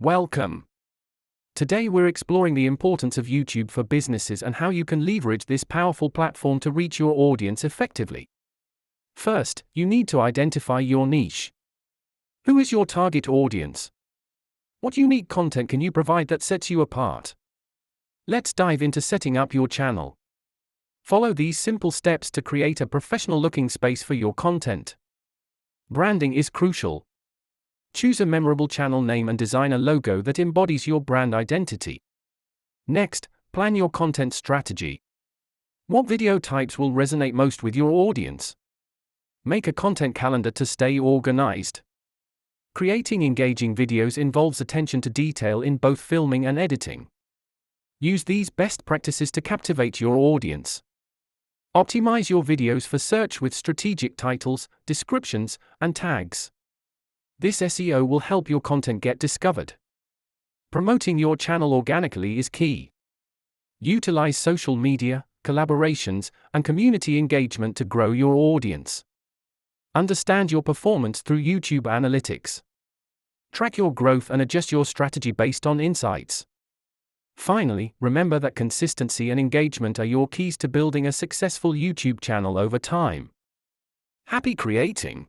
Welcome. Today we're exploring the importance of YouTube for businesses and how you can leverage this powerful platform to reach your audience effectively. First, you need to identify your niche. Who is your target audience? What unique content can you provide that sets you apart? Let's dive into setting up your channel. Follow these simple steps to create a professional-looking space for your content. Branding is crucial. Choose a memorable channel name and design a logo that embodies your brand identity. Next, plan your content strategy. What video types will resonate most with your audience? Make a content calendar to stay organized. Creating engaging videos involves attention to detail in both filming and editing. Use these best practices to captivate your audience. Optimize your videos for search with strategic titles, descriptions, and tags. This SEO will help your content get discovered. Promoting your channel organically is key. Utilize social media, collaborations, and community engagement to grow your audience. Understand your performance through YouTube analytics. Track your growth and adjust your strategy based on insights. Finally, remember that consistency and engagement are your keys to building a successful YouTube channel over time. Happy creating!